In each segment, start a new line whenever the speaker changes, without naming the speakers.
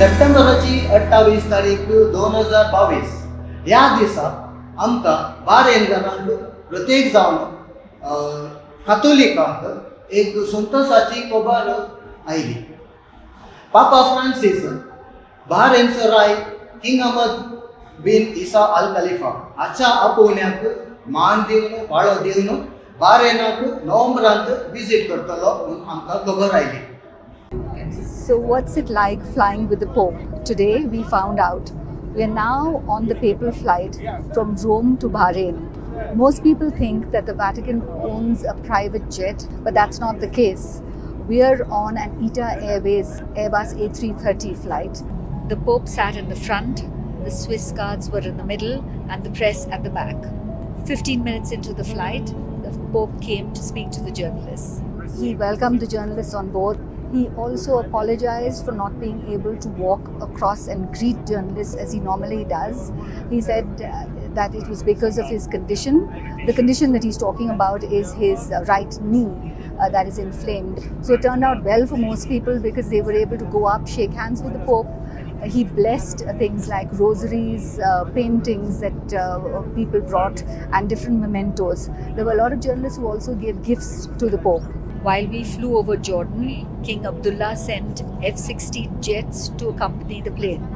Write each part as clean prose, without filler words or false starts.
सप्टेंबराची 28 तारीख 2022 ह्या दिसा आमकां बारेनकारांक प्रत्येक जावन कातोलिकांक एक संतोशाची खबर आयली. पापा फ्रांसीस बारेनचो राय किंग अहमद बिन इसा अल खलिफा हाच्या आपोवण्याक मान दिवन पाळो दिवन बारेनाक नोव्हेंबरांत विजीट करतलो म्हणून आमकां खबर oily.
So what's it like flying with the Pope? Today we found out. We are now on the papal flight from Rome to Bahrain. Most people think that the Vatican owns a private jet, but that's not the case. We are on an ITA Airways Airbus A330 flight. The Pope sat in the front, the Swiss guards were in the middle, and the press at the back. 15 minutes into the flight, the Pope came to speak to the journalists. He welcomed the journalists on board. He also apologized for not being able to walk across and greet journalists as he normally does. He said that it was because of his condition. The condition that he's talking about is his right knee that is inflamed. So it turned out well for most people because they were able to go up, shake hands with the Pope. He blessed things like rosaries, paintings that people brought, and different mementos. There were a lot of journalists who also gave gifts to the Pope. While we flew over Jordan, King Abdullah sent F-16 jets to accompany the plane.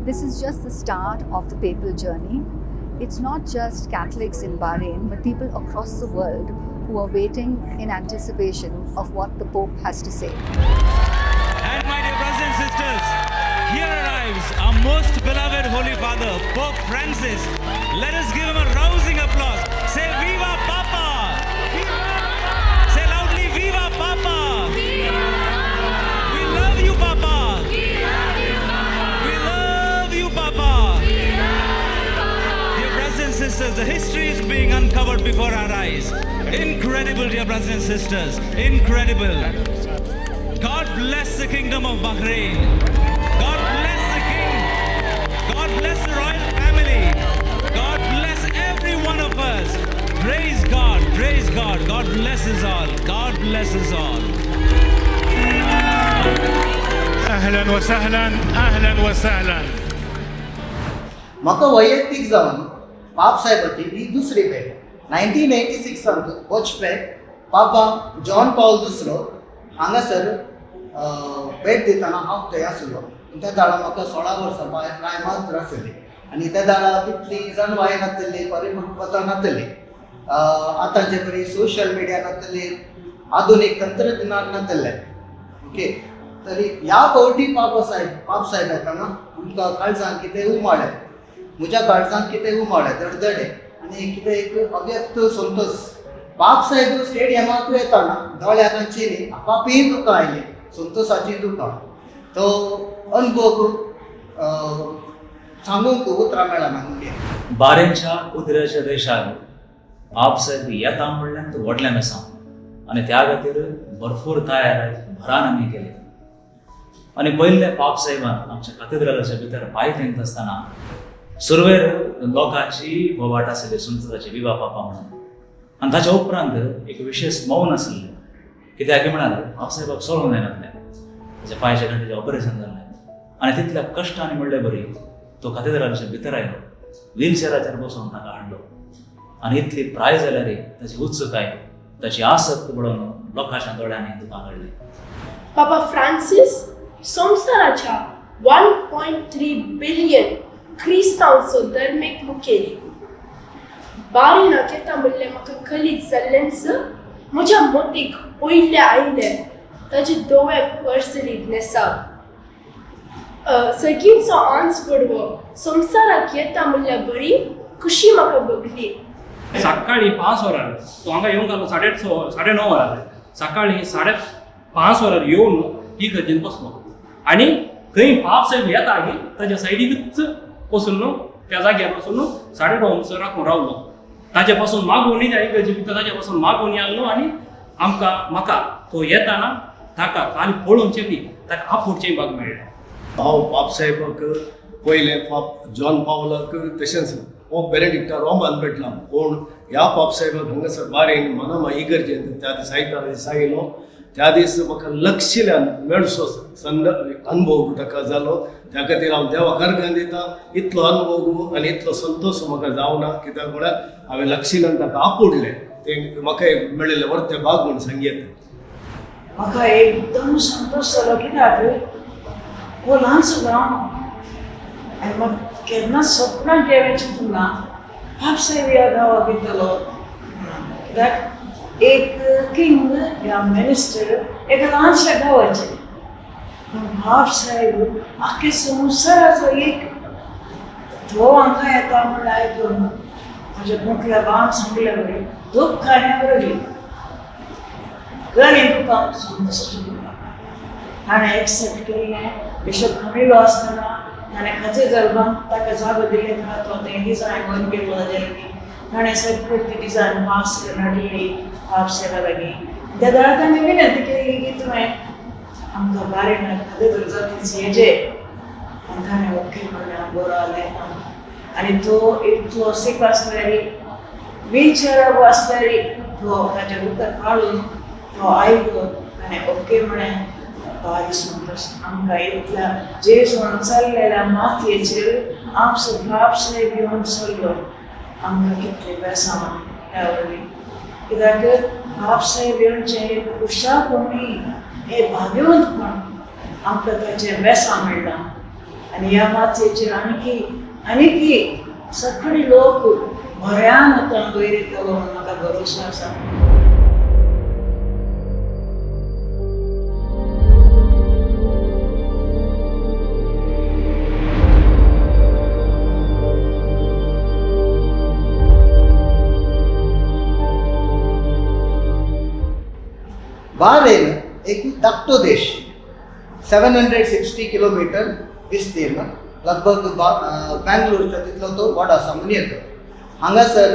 This is just the start of the papal journey. It's not just Catholics in Bahrain, but people across the world who are waiting in anticipation of what the Pope has to say.
And my dear brothers and sisters, here arrives our most beloved Holy Father, Pope Francis. Let us give him a rousing applause. Say Viva Papa! Say loudly Viva Papa! We love you, Papa! We love you, Papa! Dear brothers and sisters, the history is being uncovered before our eyes. Incredible, dear brothers and sisters. Incredible. God bless the kingdom of Bahrain. God bless the king. God bless the royal family. God bless every one of us. Praise God. Praise God. God bless us all. God bless us all.
أهلا وسهلا أهلا وسهلا.
म्हाका वैयक्तीक जावन पाप साहेबाची ही दुसरी भेट. 1986 वचपे पापा John Paul II हांगासर भेट दितना हांव थंय आशिल्लो. त्या दाडा म्हाका 16 वर्सां प्राय मात्र आसली आनी त्या दाडा तितली जाणवाय नासली, परिपक्वता नासली. आतांचे परी सोशल मिडिया नासली, आधुनीक तंत्रज्ञान नासलें. ओके, तरी ह्या फावटी पाप साहेब येताना आमकां काळजांत कितें उमाळ्ळें, म्हज्या काळजांत कितें उमाळ्ळें, धडधडे आनी कितें एक अव्यक्त संतोश. पाप साहेब स्टेडियमाक येताना दोळ्यांची न्ही आपापी दुकां आयली, संतोशाची दुकां. तो अनुभव सांगूंक उतरां मेळना म्हणजे.
बारेनच्या कुत्र्याच्या देशाक पापसाहेब येता म्हणल्यान तो व्हडल्यान आसा आनी त्या खातीर भरपूर तयारी भरान आमी केली. आनी पयले पापसाहेबान आमच्या कॅथेड्रलाच्या भितर पांय थेंकता आसतना सुरवेर लोकांची बोवाट आसली संतोशाची विवा पापा म्हणून. आनी ताच्या उपरांत एक विशेष मौन आसलें. कित्याक म्हणाले पापसाहेबाक सोडूंक जायनासलें, ताच्या पांयच्या गंठेचें ऑपरेशन जाल्लें आनी तितल्या कश्टांनी म्हणलें बरी तो कॅथेड्रलाच्या भितर आयलो, व्हीलचेराचेर बसोवन ताका हाडलो आनी इतली प्राय जाल्यार ताची उत्सुकाय, ताची आसक्त पळोवन लोकांच्या दोळ्यांनी तुका हाडली.
पापा फ्रांसीस संवसाराच्या 1.3 बिलियन क्रिस्तांवचो धर्मीक मुखेली. बारेनाक येता म्हणलें म्हाका कलीत जाल्लेंच म्हज्या मतीक पयले आयलें ताचे दोळे पर्सलीत नेसाप. सगळींचो आंच पडवो संवसाराक येता म्हणल्यार बरी खुशी म्हाका भोगली.
सकाळी 5 वरार तो हांगा येवंक लागलो 9:30 वरार. सकाळी 5:30 वरार येवन ही गरजेन बसलो आनी खंय पाप साहेब येता की ताच्या सायडीकच बसून त्या जाग्यार बसून 9:30 राखून रावलो. ताचे पासून मागोवनी त्या इगर्जे भितर ताचे पासून मागोवनी आसलो आनी म्हाका तो येताना ताका खाली पळोवचें न्ही, ताका आपुडचें भाग मेळ्ळें.
हांव पाप साहेबाक पयले जॉन पावलाक तशेंच पोप बेनेडिक्टा रोमान भेटला. पूण ह्या पाप साहेबाक हांगासर बारेन मनामा इगर्जेंत त्या दिसा येयलो त्या दीस म्हाका लक्षिल्ल्यान मेळसो अनुभव ताका जालो. त्या खातीर हांव देवाक अर्घ्य दिता. इतलो अनुभव आनी इतलो संतोश म्हाका जावना, कित्याक म्हळ्यार हांवें लक्षिल्ल्यान ताका आपुडलें. ते म्हाका एक मेळिल्लें वर्ते भाग म्हूण सांगयेता.
म्हाका एकदम संतोश जालो, कित्याक हो ल्हानसो गांव आनी म्हाका केन्ना सपनाक येवचें चिंतूंक ना म्हापसा ह्या गांवाक येतलो. कित्याक एक किंग या मिनिस्टर एका ल्हानशा गांवाचे, म्हापसा आख्या संवसाराचो एक तो हांगा येता म्हण आयकून म्हज्या मोठ्या भावान सांगलें बरें दूख खाण्याक लागली. गणी तुका ताणें एक्सेप्ट केल्लें. बिशप खमिलो आसतना ताणें कॅथेड्रल ताका जागो दिले तेन्ना तो तें डिजायन बंद केलो. ताजे लागीं ताणें सगळी ती डिजायन पास करून हाडली म्हापशेला लागीं. त्या वेळार ताणें विनंती केली की तुवें आमकां बारेन कॅथेड्रल जातीच हेजे, आनी ताणें ओके म्हणलें बरो जालें. आनी तो इतलो सीक आसल्यारी व्हीलचेरार आसल्यारी तो ताचें उतर काडून तो आयलो आनी ओके म्हळें. भारी संतोश आमकां इतल्या जेजून चल्लेल्या मातयेचेर आमचो म्हापसा घेवन चल्लो. आमकां कितलें बेसांव त्या वरवीं, कित्याक म्हापसा घेवनचें एक खुशालपणी हें भाग्यवंतपण आमकां ताचें बेसांव मेळ्ळां. आनी ह्या मातयेचेर आनीकी सगळे लोक बऱ्यान वतान वयर येतलो म्हूण म्हाका भरोसो आसा.
बहरीन एक धाकटो देश, 760 किलोमीटर विस्तीर्ण, लगभग बँगलोरच्या तितलो तो व्हड आसा म्हूण येता. हांगासर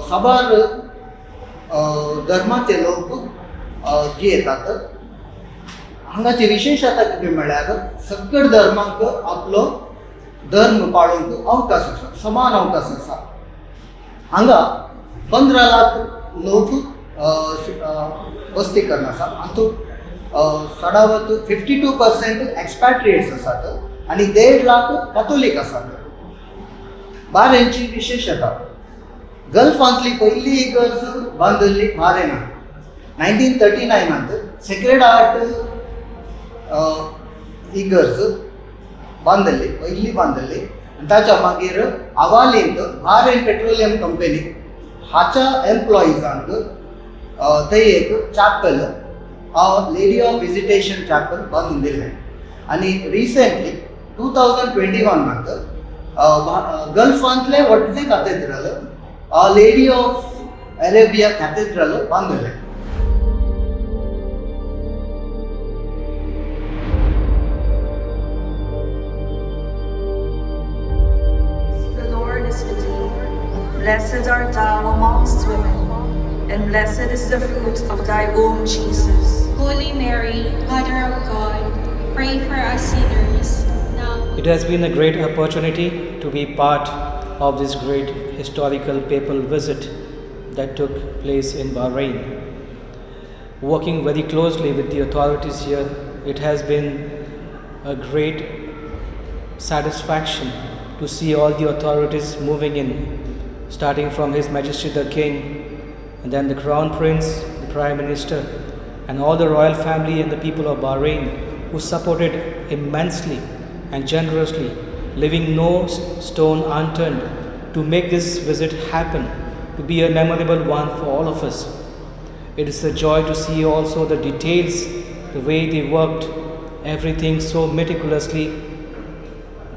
सबार धर्माचे लोक जे येतात. हांगाची विशेशता कितें म्हळ्यार सगळे धर्मांक आपलो धर्म पाळूंक अवकाश आसा, समान अवकाश आसा. हांगा 15 लाख लोक वस्तीकरण आसा. हातूंत सडावत 52% एक्सपॅट्रिएट्स आसात आनी 1.5 लाख कॅथोलीक आसात. बहरीनची विशेशता गल्फांतली पयली इगर्ज बांदल्ली बहरीनांत 1939 सेक्रेड हार्ट इगर्ज बांदल्ली, पयली बांदल्ली. ताच्या मागीर आवालींत बहरीन पेट्रोलियम कंपनी हाच्या एम्प्लॉइजांक थंय एक chapel, lady of visitation chapel बांदून दिलें. आनी रिसेंटली 2021 गल्फांतले व्हडले cathedral lady of Arabia cathedral बांदलें.
The Lord is with thee. Blessed art thou amongst women, and blessed is the fruit of thy womb, Jesus.
Holy Mary, Mother of God, pray for us sinners, now.
It has been a great opportunity to be part of this great historical papal visit that took place in Bahrain. Working very closely with the authorities here, it has been a great satisfaction to see all the authorities moving in, starting from His Majesty the King, and then the Crown Prince, the Prime Minister, and all the royal family and the people of Bahrain who supported immensely and generously, leaving no stone unturned to make this visit happen, to be a memorable one for all of us. It is a joy to see also the details, the way they worked, everything so meticulously,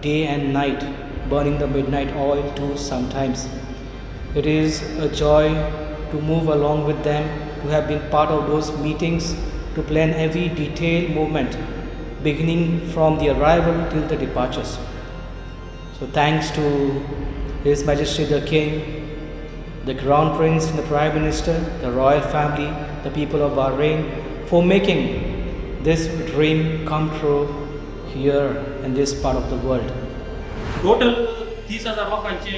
day and night, burning the midnight oil too sometimes. It is a joy to move along with them, to have been part of those meetings, to plan every detailed movement, beginning from the arrival till the departures. So thanks to His Majesty the King, the Crown Prince and the Prime Minister, the royal family, the people of Bahrain, for making this dream come true here in this part of the world.
Total 30,000 लोकांचे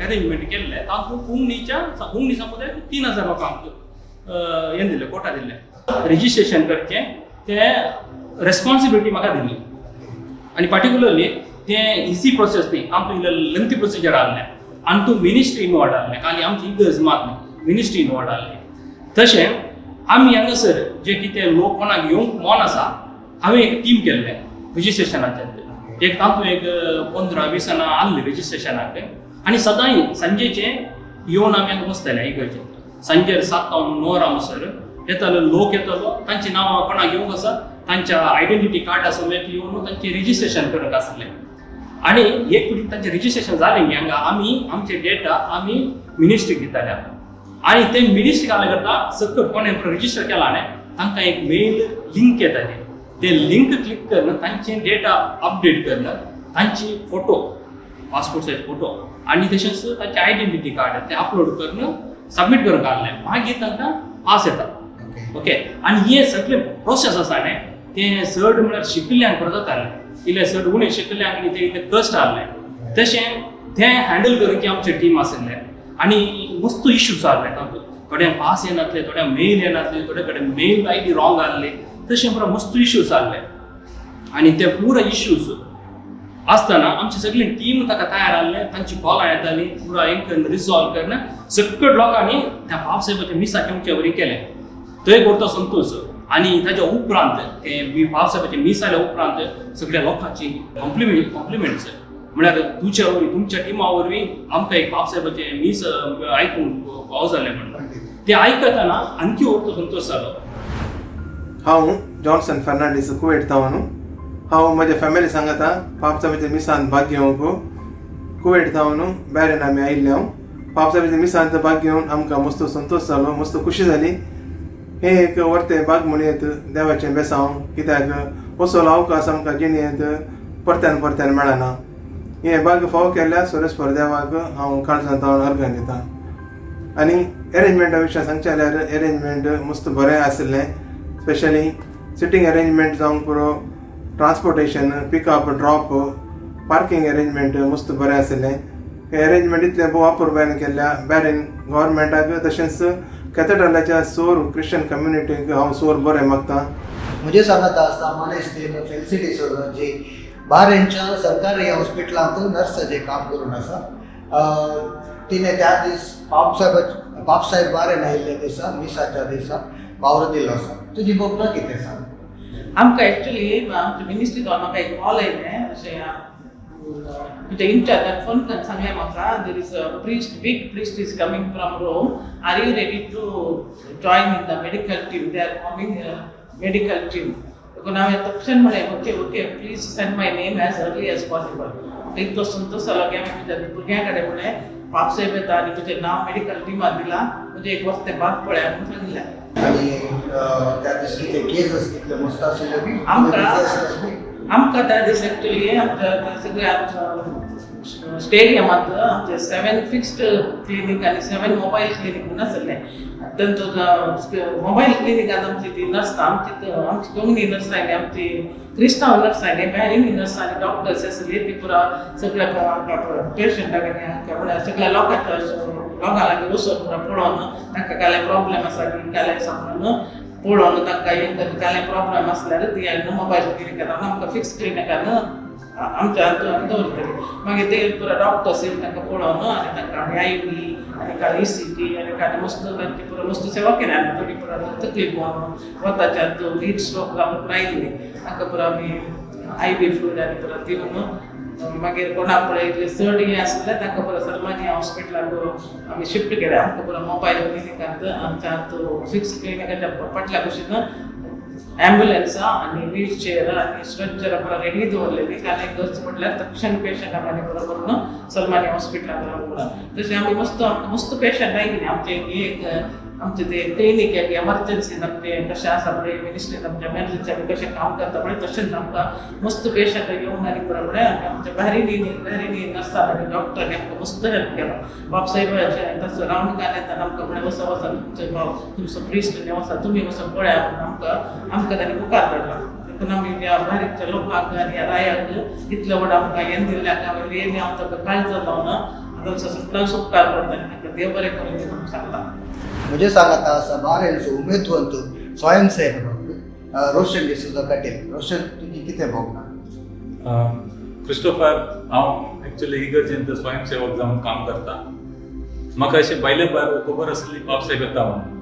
arrangement केलेले. तातूंत हुंगणी समुदायाक 3,000 लोकांक हें दिलें, कोटा दिलें. Registration करचें तें responsibility म्हाका दिल्ली आनी पर्टिक्युलरली तें इजी प्रोसेस न्ही आमकां इल्लें लेंथी प्रोसिजर आहलें आनी तूं मिनिस्ट्री इनवॉल्ड आहलें खाली आमची इगर्ज मात न्ही मिनिस्ट्री इनवॉल्ड आहली तशें आमी हांगासर जे कितें लोक कोणाक येवंक मोन आसा हांवें एक टीम केल्लें रजिस्ट्रेशनाचें एक तातूंत एक 15-20 जाणां आहलीं रजिस्ट्रेशनाक आनी सदांय सांजेचें येवन आमी हांगा बसताले इगर्जेंत सांजेर 7 to 9 रावसर येतालो लोक येतालो तांची नांवां कोणाक येवंक आसा तांच्या आयडेंटिटी कार्डा समेत येवन तांचें रजिस्ट्रेशन करप आसलें आनी एक फावटी तांचें रजिस्ट्रेशन जालें न्ही हांगा आमी आमचे डेटा आमी मिनिस्ट्रीक दिताले आनी ते मिनिस्ट्रीक आले करता सकट कोणें रजिस्टर केला न्ही तांकां एक मेल लिंक येताली ते लिंक क्लिक करून तांचे डेटा अपडेट करून तांची फोटो पासपोर्ट सायज फोटो आनी तशेंच तांचे आयडेंटिटी कार्ड ते अपलोड करून सबमीट करून काडलें मागीर तांकां पास येता ओके आनी हे सगळे प्रोसेस आसा न्ही ते चड म्हळ्यार शिकिल्ल्यांक बरो जातालें इल्लें चड उणें शिकिल्ल्यांक आनी ते इतलें कश्ट आहलें तशें तें हँडल करची आमचें टीम आशिल्लें आनी मस्त इश्यूज आहले तातूंत थोड्यांक पास येनासले थोड्यांक मेल येनासले थोड्या कडेन मेल आयडी रॉंग आहली तशें पुरो मस्त इश्यूज आहले आनी ते पुरो इश्यूज आसतना आमची सगळी टीम ताका तयार आहले तांची कॉलां येतालीं पुरो एक रिजॉल्व करून सकट लोकांनी त्या पावसाच्या मिसाक आमचे बरी केलें थंय करता संतोश आनी ताच्या उपरांत ते पावसाच्या मिस जाल्या उपरांत सगळ्या लोकांची कॉम्प्लिमेंट्स म्हळ्यार तुमच्या वरवीं तुमच्या टिमा वरवीं आमकां एक पावसाचे मिस आयकूंक फाव जालें म्हणून ते आयकतना आणखी व्हडलो संतोश जालो
हांव जॉन्सन फर्नांडीस कुवेट तावन हांव म्हज्या फॅमिली सांगता पावसाच्या मिसांत भाग घेवंक कुवेट तावन बॅरेन आमी आयिल्ले हांव पावसाच्या मिसांत भाग घेवन आमकां मस्त संतोश जालो मस्त खुशी जाली हे एक वर्ते भाग म्हणयत देवाचें बेसांव कित्याक असो अवकाश आमकां जिणेंत परत्यान परत्यान मेळना हे भाग फाव केल्या सुरेस्पर देवाक हांव काळजांत अर्घ्य दितां आनी एरेंजमेंटा विशीं सांगचें जाल्यार एरेंजमेंट मस्त बरें आशिल्लें स्पेशली सिटींग अरेंजमेंट जावंक पुरो transportation pickup drop parking arrangement मस्त बरें आशिल्लें हे अरेंजमेंट इतलें अपुरबायेन केल्ल्या बॅरेन गव्हर्मेंटाक तशेंच कॅथेड्रलाच्या सोर क्रिश्चन कम्युनिटीक हांव सोर बरें मागतां
म्हणजे सांगता आसता मॉनेस्ट्री Xavier D Souza जी बहरेनच्या सरकारी हॉस्पिटलांत नर्साचें काम करून आसा तिने त्या दीस बापसाहेब बहरेन आयिल्ले दिसा मिसाच्या दिसा वावर दिलो आसा तुजी बोगला कितें सांग
आमकां एक्चुअली आमच्या मिनिस्ट्रींत म्हाका एक कॉल आयलें अशें तुजे इंचार्जान फोन करून सांगलें म्हाका there is a priest big priest is coming from Rome are you ready to join in the medical team they are coming medical team देखून हांवें तक्षण म्हळें okay okay please send my name as early as possible इतलो संतोश जालो की हांवें तुज्या भुरग्यां कडेन म्हळें पापसाहेब येता आनी तुजें नांव मेडिकल टिमांत दिलां तुजें एक वस्त तें भाग पळया म्हणून सांगिल्लें
आनी त्या दीस कितें केस कितले मस्त आशिल्ले बी
आमकां त्या दीस एक्चुअली आमच्या सगळ्या स्टेडियमांत आमचे 7 फिक्स्ड क्लिनीक आनी 7 मोबायल क्लिनीक म्हणून आसले तांचो मोबायल क्लिनिकांत आमची ती नर्स आमची कोंकणी नर्स आयली आमची क्रिस्तांव नर्स आयली बॅरिनी नर्स आनी डॉक्टर्स आसली ती पुरा सगळ्या पेशंटाक म्हळ्यार सगळ्या लोकांक लागीं वचून पुरा पळोवन तांकां कसले प्रॉब्लेम आसा की कसले सांगून पळोवन तांकां हे कसले प्रॉब्लेम आसल्यार ती आयली मोबायल क्लिनिकांत आमकां फिक्स क्लिनिकान आमच्या दवरतली मागीर ते पुरा डॉक्टर्स येवन तांकां पळोवन आनी तांकां आमी IV आनी काल ECG आनी काल मस्त तांची पुरो मस्त सेवा केली आमी थोडी पुरा तकलीफ वताच्या हीट स्ट्रोक जावन पुरो आयिल्ली तांकां पुरो आमी IV फ्लूइड आनी पुरो दिवन मागीर कोणाक पळय इतलें चड हें आसलें तांकां पुरो सलमानी हॉस्पिटलाक आमी शिफ्ट केलें आमकां पुरो मोबायल क्लिनिकांत आमच्या फिक्स क्लिनिकाच्या फाटल्या कुशीन ॲम्ब्युलन्सां आनी व्हीलचेअर आनी स्ट्रेचरां पुरो रेडी दवरलेली कांय गरज पडल्यार तक्षण पेशंटाक आमी पुरो करून सलमानी हॉस्पिटलाक व्हरून पुरो तशें आमी मस्त पेशंट आयिल्ले आमचे एक आमचे ते क्लिनीक एक एमर्जन्सीन आमचे कशें आसा पळय मिनिस्ट्रीन आमच्या एमर्जन्सी आमी कशें काम करता पळय तशेंच आमकां मस्त पेशंट येवन आनी पुरो पळय आमच्या बहरेनी नर्सान आनी डॉक्टरांनी आमकां मस्त हेल्प केलो बापसाहेबाचें तसो रावंडकान येताना आमकां म्हळें वसा तुमचो प्रिस्ट वसा तुमी वचून पळया म्हणून आमकां ताणें मुखार धाडला देखून आमी ह्या बारीकच्या लोकांक आनी ह्या रायाक इतलो व्हड आमकां हें दिल्ल्याक आमी रियली हांव ताका काळजां लावन आतां सगळ्यांक उपकार करता आनी ताका देव बरें करून दिवंक सांगता
म्हणजे सांगता आसा बहरेनचो उमेदवंत स्वयंसेवक रोशन डी सुजा कटेल. रोशन तुझी कितें भोगना?
क्रिस्टोफर, हांव एक्चुअली इगर्जेंत स्वयंसेवक जावन काम करता. म्हाका अशें पयले खबर आसली बाब साहेब येता म्हणून.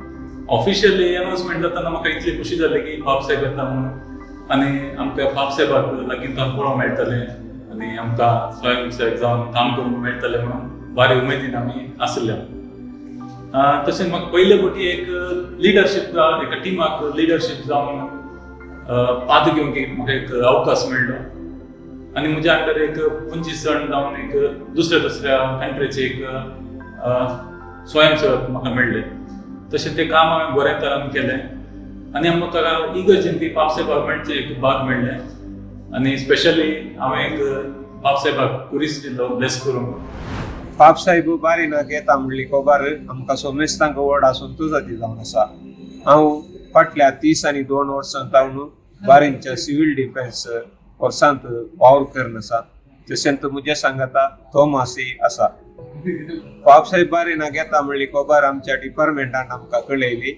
ऑफिशियली अनाउन्समेंट जाताना म्हाका इतली खुशी जाली की बाब साहेब येता म्हणून, आनी आमकां बाब साहेबाक लागीं थंय पळोवंक मेळटलें आनी आमकां स्वयंसेवक जावन काम करूंक मेळटलें म्हणून बरे उमेदीन आमी आसले. तशेंच म्हाका पयले फावटी एक लिडरशीप एका टिमाक लिडरशीप जावन पाद घेवंक म्हाका एक अवकाश मेळ्ळो आनी म्हज्या अंडर एक 25 जाण जावन एक दुसऱ्या कंट्रीचे एक स्वयंसेवक म्हाका मेळ्ळे. तशें तें काम हांवें बऱ्या तरान केलें आनी म्हाका इगर्जेंत बाब साहेबाक मेळचें एक भाग मेळ्ळें आनी स्पेशली हांवें एक बाब साहेबाक कुरीस दिल्लो ब्लेस करूंक.
बाब साहेब बारीनाक येता म्हणली खबर आमकां सोमेस्तांक व्हड संतोशाची जावन आसा. हांव फाटल्या 30 आनी 2 वर्सां जावन बारीनच्या सिव्हील डिफेन्स वर्सांत वावर करून आसा. तशेंच म्हज्या सांगाता थोमासय आसा. बाब साहेब बारीनाक येता म्हणली खबर आमच्या डिपार्टमेंटान आमकां कळयली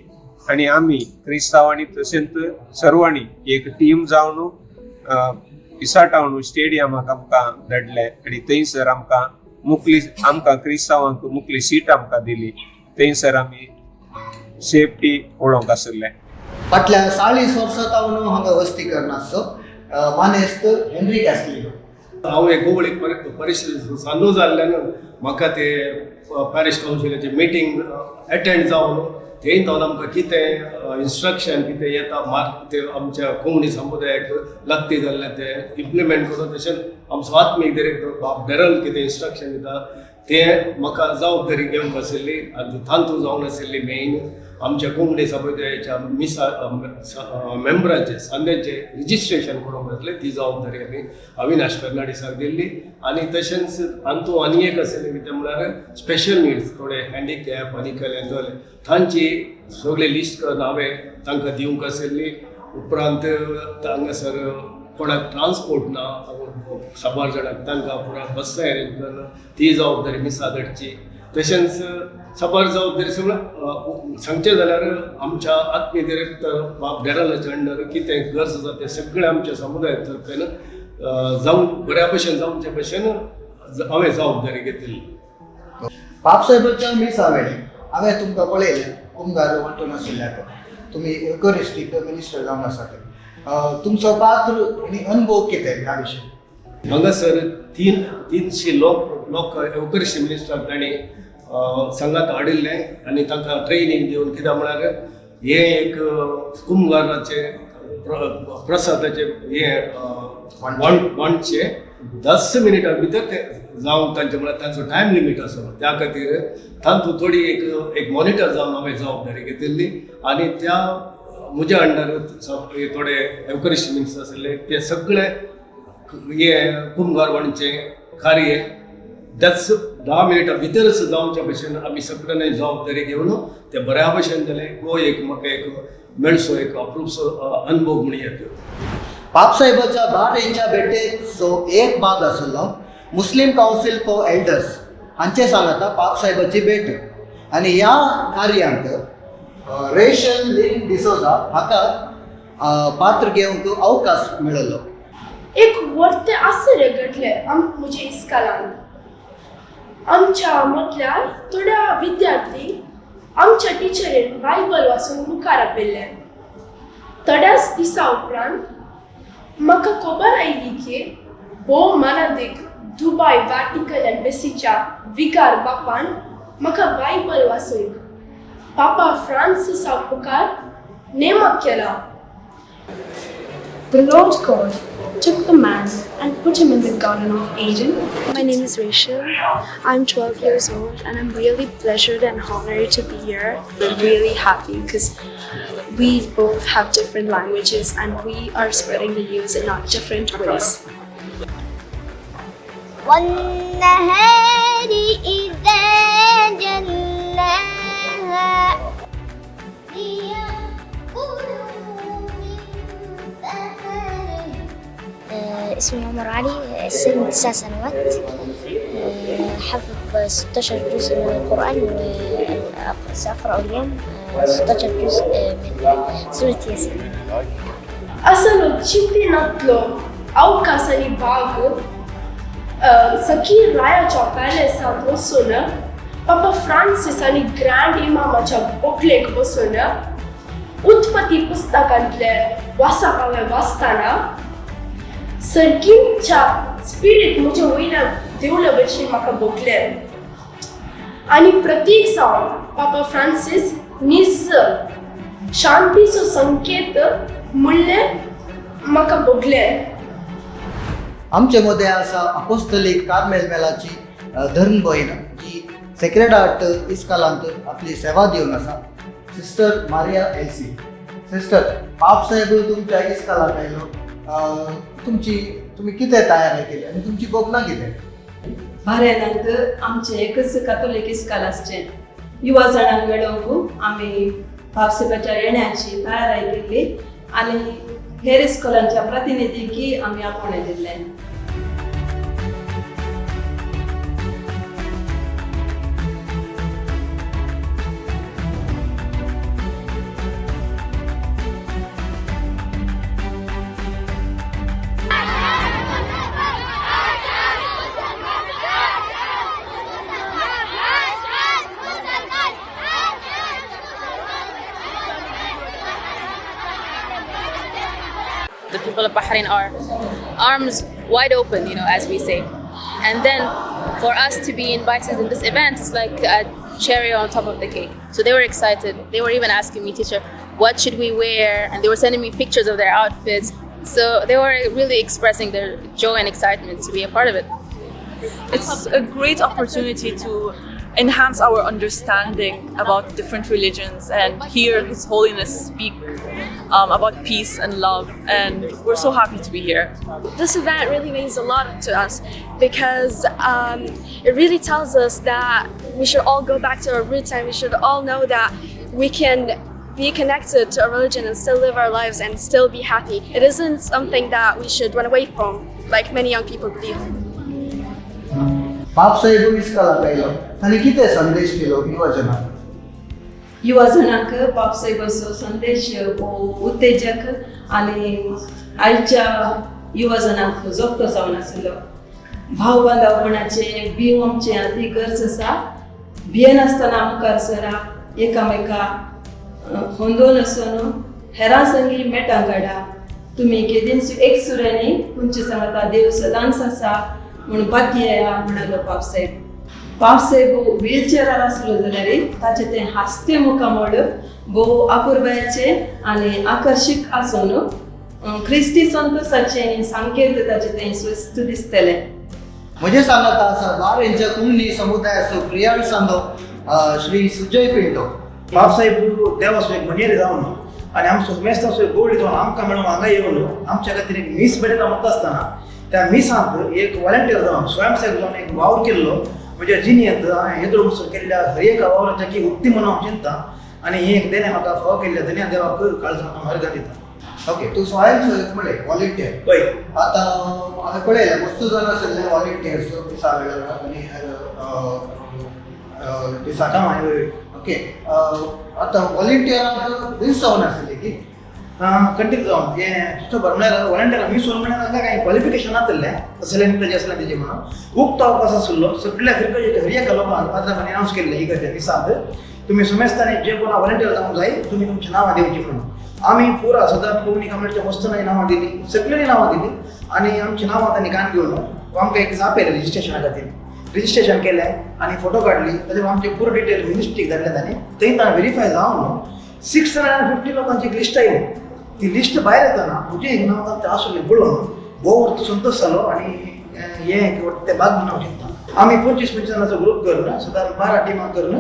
आनी आमी क्रिस्तांवांनी तशेंच सर्वांनी एक टीम जावन इसाटावन स्टेडियमाक आमकां धाडले आनी थंयसर आमकां क्रिस्तांवांक मुखली सीट आमकां दिली. थंयसर आमी सेफ्टी पळोवंक आसले.
फाटल्या 40 वर्सां हांव हांगा वस्ती करनासलो. मानेस्त हेनरी कॅस्लिनो.
हांव एक गोवळीक परिस्थिती सांदू जाल्ल्यान म्हाका ते पॅरिश कावन्सिलाची मिटींग अटेंड जावन थंय जावन आमकां कितें इन्स्ट्रक्शन कितें येता ते आमच्या कोंकणी समुदायाक लागती जाल्लें तें इम्प्लिमेंट करून तशेंच आमचो आत्मीक डिरेक्टर बाब डेरल कितें इन्स्ट्रक्शन दिता तें म्हाका जबाबदारी घेवंक आशिल्ली आनी तांतू जावन आशिल्ली मेन आमच्या कोंकणी समुदायाच्या मेंबरांचे सांद्याचे रिजिस्ट्रेशन करूंक आसलें. ती जबाबदारी आमी अविनाश फर्नांडीसाक दिल्ली आनी तशेंच तांतू आनी एक आशिल्लें कितें म्हळ्यार स्पेशल निड्स थोडे हँडिकॅप आनी केलें जालें तांची सगळी लिस्ट करून हांवें तांकां दिवंक आशिल्ली. उपरांत हांगासर कोणाक ट्रान्सपोर्ट ना साबार जाणांक तांकां पुरा बस अरेंज करून ती जबाबदारी मिसा धाडची. तशेंच साबार जबाबदारी सगळं सांगचें जाल्यार आमच्या आत्मीय डिरेक्टर बाब डेरलाच्या अंडर कितें गरज आसा तें सगळें आमच्या समुदाया तर्फेन जावन बऱ्या भशेन जावचे भशेन हांवें जबाबदारी घेतिल्ली.
बाब साहेबाच्या मिसा वेळी हांवें तुमकां पळयलें कुंभार वांटून आशिल्ल्याक तुमी युकरिस्टीक मिनिस्टर जावन आसात. तुमचो पात्र आनी अनुभव कितें ह्या विशयी?
हांगासर 300 लोक युकरिस्टी मिनिस्टर तांणी संघात हाडिल्ले आनी तांकां ट्रेनिंग दिवन कित्याक म्हळ्यार हे एक कुंभाराचे प्रसादाचे हे वांटचे 10 मिनिटां भितर ते जावन तांचे म्हळ्यार तांचो टायम लिमीट आसा. त्या खातीर तांतू थोडी एक मॉनिटर जावन हांवें जबाबदारी घेतिल्ली आनी त्या म्हज्या अंडर थोडे युकरिस्टी मिनिस्टर आशिल्ले ते सगळे हे कुंभार वांटचे कार्य 10 मिनिटां भितरच जावच्या भशेन आमी सगळ्यांनी जबाबदारी घेवन ते बऱ्या भशेन जालें. हो एक म्हाका एक मेळसो एक अप्रूपसो अनुभव म्हणून येतो.
बाब साहेबाच्या बारेंच्या भेटेचो एक भाग आसलो मुस्लीम कावन्सील फॉर एल्डर्स हांचे सांगता बाब साहेबाची भेट आनी ह्या कार्यांत रेशन लिन डिसोजा हाका पात्र घेवंक अवकाश मेळ्ळो.
एक वर्ते आश्चर्य घडले म्हज्या इस्कालान. आमच्या मदल्या थोड्या विद्यार्थी आमच्या टिचरीन बायबल वाचून मुखार आपयल्ले. थोड्याच दिसा उपरांत म्हाका खबर आयली की भोव मानादीक दुबय वॅटिकन एम्बेसीच्या विकार बापान म्हाका बायबल वाचूंक पापा फ्रांसिसा मुखार नेमक केला.
The Lord God took the man and put him in the Garden of Eden.
My name is Rachel. I'm 12 years old and I'm really pleasured and honored to be here. I'm really happy because we both have different languages and we are spreading the news in our different ways.
وَالنَّهَارِ إِذَا جَلَّاهَا اسمي عمر علي، سن 9 سنوات، حفظ 16 جزء من القرآن سأقرأ اليوم
అసలు చిట్టినట్లో అవకాశాన్ని బాగు सखी रायाच्या पॅलेसात बसून पापा Francis आणि grand इमामाच्या बोटलेक बसून उत्पत्ती पुस्तकांतले वाचपावे वाचताना सर्गीच्या spirit म्हज्या वयल्यान देवले भशेन म्हाका भोगले आनी प्रतीक जावन पापा फ्रान्सिस निज शांतीचो संकेत म्हणलें म्हाका भोगले.
आमचे मध्ये आसा अपोस्तलीक कार्मेल मेलाची धर्म भयण जी सेक्रेड हार्ट इस्कालांत आपली सेवा दिवन आसा, सिस्टर मारिया एलसी. सिस्टर, बाप साहेब तुमच्या इस्कालांत आयलो, तुम्ही कितें तयारी केली आनी तुमची बोगना कितें?
भारेनांत आमचें एकच कातोलीक इस्काल आसचें. युवा जाणांक मेळोवंक आमी बापसाहेबाच्या येण्याची तयारी केली आनी हेर इस्कॉलांच्या प्रतिनिधीकी आमी आपोवणें दिल्लें.
The people of Bahrain are arms wide open, as we say. And then for us to be invited in this event is like a cherry on top of the cake. So they were excited. They were even asking me, teacher, what should we wear? And they were sending me pictures of their outfits. So they were really expressing their joy and excitement to be a part of it.
It's a great opportunity to enhance our understanding about different religions and hear His Holiness speak about peace and love, and we're so happy to be here.
This event really means a lot to us because it really tells us that we should all go back to our roots and we should all know that we can be connected to our religion and still live our lives and still be happy. It isn't something that we should run away from like many young people believe.
बाप साहेब इस्कालांत आयलो, ताणी कितें संदेश दिलो युवजनांक?
युवजनांक बापसाहेबाचो संदेश हो उत्तेजक आनी आयच्या युवजनांक जोगतो जावन आसलो. भाव बांदवपणाचे बीव आमचे अती गरज आसा. भियेनासतना मुखार सरा, एकामेका होंदोन वचून हेरां संगी मेटां काडा. तुमी केदीन एक सुरांनी तुमचे सांगता देव सदांच आसा म्हणून पातयेया म्हणालो बापसाहेब. बापसाहेब व्हीलचेरार आसलो जाल्यार ताचे ते हास्य मुखामोल भोव अपुर्बायेचे आनी आकर्षक आसून ख्रिस्ती संतोसाचे संकेत ताचे ते स्वस्थ दिसतले.
म्हजे सांगात आसा बारेंच्या कुंगली समुदायाचो प्रियाळ सांगो श्री सुजय पिंटो.
बाप साहेब देवाचो एक मनेर जावन आनी आमचो मेस्ताचो एक गोड जावन आमकां मेळून हांगा येवन आमच्या खातीर एक मीस बरयता म्हणटा आसतना त्या मिसांत एक वॉलंटियर जावन स्वयंसेवक जावन एक वावर केल्लो म्हज्या जिणेंत हांवें येदोळ वचून केल्ल्या हर एका वावराच्या की उक्ती म्हणून हांव चिंतता आनी ही एक देणे म्हाका फाव केल्ल्या धन्या देवाक काळजांत अर्घ दिता.
ओके, तूं स्वयंसेवक म्हणले वॉलंटियर.
पळय
आतां हांवें पळयलें वस्तू जावन आशिल्ले वॉलंटियर्स दिसा वेळार आनी दिसा कामां. ओके, आतां वॉलंटियरांक दीस जावन आशिल्ली की कंटिन्यू जावन हें तुजो म्हणल्यार वॉलंटियर मीस म्हणल्यार तांकां कांय क्वॉलिफिकेशन आसलें तसलें तेजें आसलें तेजें म्हणून खूब अवकाश आशिल्लो. सगळ्या फिरकाच्या हर एका लोकांक पात्रांनी अनावन्स केल्लें इगर्जे दिसांत तुमी सुमेस्तांनी जे कोण वॉलंटियर जावंक जाय तुमी तुमचीं नांवां दिवचीं म्हणून. आमी पुरा सदांच कोंकणी कम्युनिटीच्या मस्तनांनी नांवां दिलीं, सगळ्यांनी नांवां दिलीं आनी आमचीं नांवां तांणी कान घेवन आमकां एक जाप येयलें रजिस्ट्रेशना खातीर. रजिस्ट्रेशन केलें आनी फोटो काडली, ताजेर आमचे पुरो डिटेल मिनिस्ट्रीक धाडले तांणी. थंय ताणें व्हेरीफाय जावन 650 लोकांची एक लिस्ट आयली. ती लिस्ट भायर येताना म्हजें एक नांव तें आसलें पळोवन भोव संतोश जालो आनी हें तें भाग म्हणून हांव चिंतता. आमी 25-25 जाणांचो ग्रूप करून सादारण 12 टिमां करून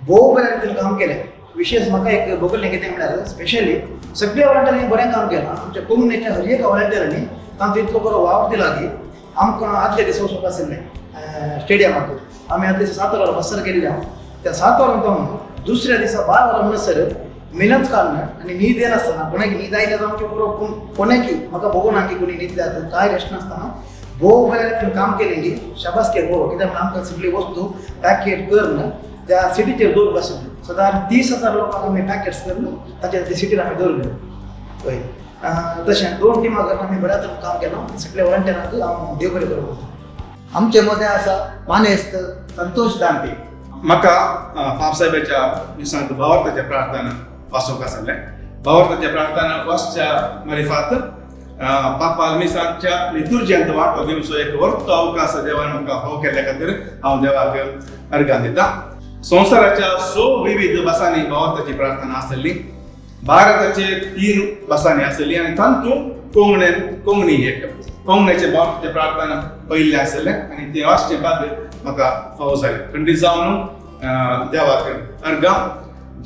भोव बऱ्या रितीन काम केलें. विशेश म्हाका एक भोगलें कितें म्हणल्यार स्पेशली सगळ्या वॉलंटियरांनी बरें काम केलां. आमच्या कोंकणीच्या हर एका वॉलंटियरांनी तांचो इतलो बरो वावर दिला की आमकां आदले दिसा वचूंक आशिल्लें स्टेडियमाक. आमी आदले दिसा 7 वरां बसर केल्ले हांव. त्या 7 वरां पावन दुसऱ्या दिसा 12 वरां म्हणसर मेहनत काडना आनी न्हीद येनासतना कोणाक न्हीद आयल्या जावन पुरो कोणाकी म्हाका भोगून की कोणी न्हीद जाता कांय रेस्ट नासतना भोव बऱ्या रितीन काम केलें की शाबासके भोव. कित्याक आमकां सगळी वस्तू पॅकेट करून
त्या सिटीचेर दवरूंक आशिल्ल्यो सादारण 30,000 लोकांक आमी पॅकेट्स करून ताच्या ते सिटीर आमी दवरल्यो पळय तशें 2 टिमां करून आमी बऱ्या तरेन काम केलां सगळ्या वॉलंटियरांक हांव देव बरें करूं
आमचे मदें आसा मानेस्त संतोष दांते
म्हाका पाप साहेबाच्या मिसांत भावार्थाच्या प्रार्थना वाचूंक आसलें भावार्थाच्या प्रार्थना वाचच्या मारिफात पापा मिसांच्या लितुर्जियांत वांटो घेवचो एक वर्तो अवकाश देवान म्हाका हो केल्ल्या खातीर हांव देवाक अर्गां दितां संवसाराच्या 6 विविध भासांनी भावार्थाची प्रार्थना आसली भारताचे 3 भासांनी आसली आनी तातूंत कोंकणी एक कोंकणीचे भावार्थाची प्रार्थना पयल्ले आसले आनी ते वाचचे बाद म्हाका फावो जालें खंडीत जावन देवाक अर्गां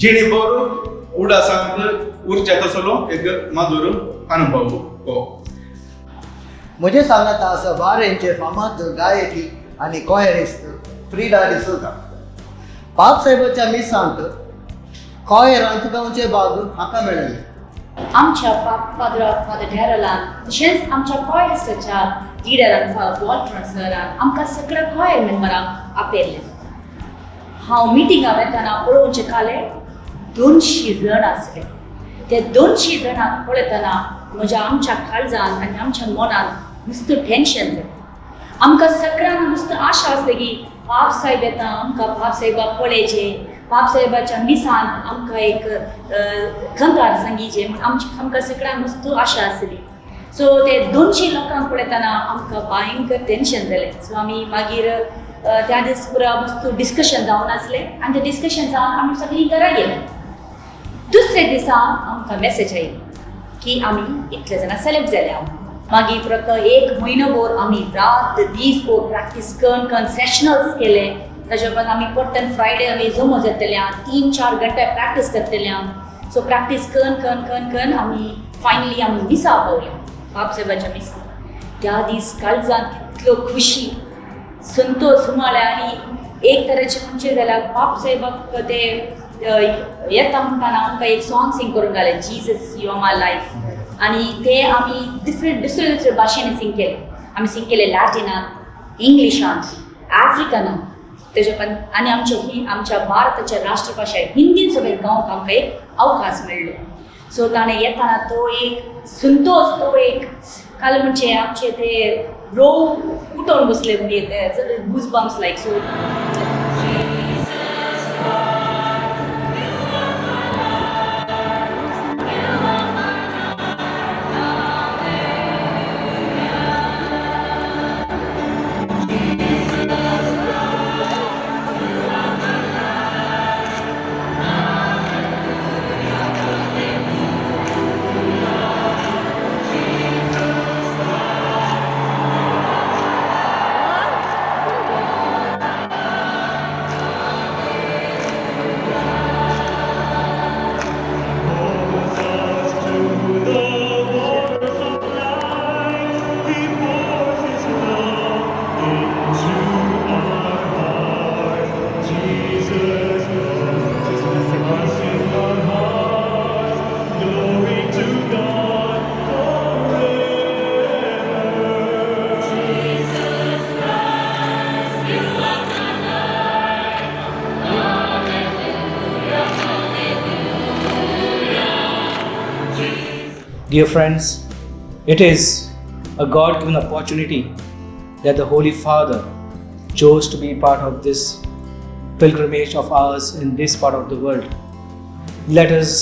जिणे बरोबर उडासांत उर्जा तसलो एक मधुर अनुभव हो
म्हजे सांगात आसा बारेंचे फामाद गायकी आनी कॉयरिस्ट फ्रिडा डी सोजा पाप साहेबाच्या मिसांत कॉयरांत गांवचे भाग म्हाका मेळ्ळे
आमच्या फादर डेरलान तशेंच आमच्या कॉयरिस्टाच्या लिडरान वॉल्टर सरान आमकां सगळ्या कॉयर मेंबरांक आपयल्ले हांव मिटिंगां वेताना पळोवचें कालें 200 जण आसले ते 200 जणांक पळयतना आमच्या काळजान आनी आमच्या मनान नुस्तें टेन्शन जालें आमकां सगळ्यांक नुस्तें आशा आसली की पाप साहेब येता आमकां पाप साहेबाक पळयचे पाप साहेबाच्या मिसांत आमकां एक खंकार सांगिचे म्हण आमकां सगळ्यांक नुस्तें आशा आसली सो ते 200 लोकांक पळयतना आमकां भयंकर टेन्शन जालें सो आमी मागीर त्या दीस पुरा मस्त डिस्कशन जावन आसलें आनी तें डिस्कशन जावन आमी सगळीं घरा गेलीं दुसरे दिसा आमकां मेसेज आयली की आमी इतले जाणां सेलेक्ट जाल्या मागीर पुरा 1 म्हयनोभर आमी रात दीस भर प्रॅक्टीस करून सेशनल्स केले ताच्या उपरांत आमी परतन फ्रायडे आमी जमो जातल्या 3-4 घंटे प्रॅक्टीस करतल्या सो प्रॅक्टीस करून आमी फायनली आमी मिसा पावले पाप साहेबाच्या मिसा त्या दीस काळजान कितलो खुशी संतोष उमाळे आनी एक तरेचे म्हणजे जाल्यार पाप साहेबाक ते येता म्हणटाना आमकां एक सॉंग सिंग करून घालें Jesus you are my life आनी ते आमी दुसरे भाशेन सिंग केले आमी सिंग केले लॅटिनांत इंग्लिशांत आफ्रिकनांत तेजे पण आनी आमच्या भारताच्या राष्ट्रभाशा हिंदीन सगळे गांवक आमकां एक अवकाश मेळ्ळो सो ताणें येताना तो एक संतोष तो एक काल म्हणजे आमचे ते रोव उठोवन बसले म्हणजे ते goosebumps like so
Dear friends, it is a God-given opportunity that the Holy Father chose to be part of this pilgrimage of ours in this part of the world. Let us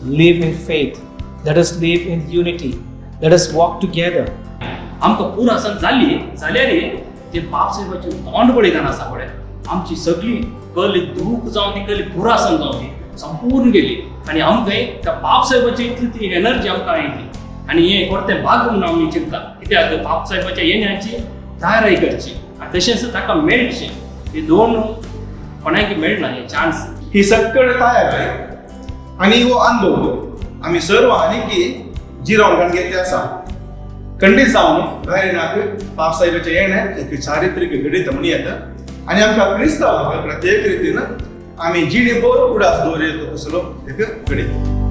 live in faith. Let us live in unity. Let us walk together.
आमकां पूर आसन जाल्यार ते बाप साहेबाचे तोंड पळयताना आसा पळय आमची सगळी कली दूख जावन ती कली पुरा आसन जावन ती संपूर्ण गेली आनी आमकां त्या बाप साहेबाची इतली ती एनर्जी आमकां येयली आनी हें परतें भाग म्हणून आमी चिंतता कित्याक बाप साहेबाच्या येण्याची तयारी करची आनी तशेंच ताका मेळची हे दोन कोणाक मेळना हे चान्स
ही सक्कळ तयारी आनी हो अनुभव आमी सर्व आनीक जिरावन घेतले आसा खंडीत जावन भायनाक बाप साहेबाच्या येण्याक एक चारित्रीक घडीत म्हणी येता आनी आमकां क्रिस्तांवांक प्रत्येक रितीन आमी जिणे बरो उडास दवरयता तसलो एक घडीत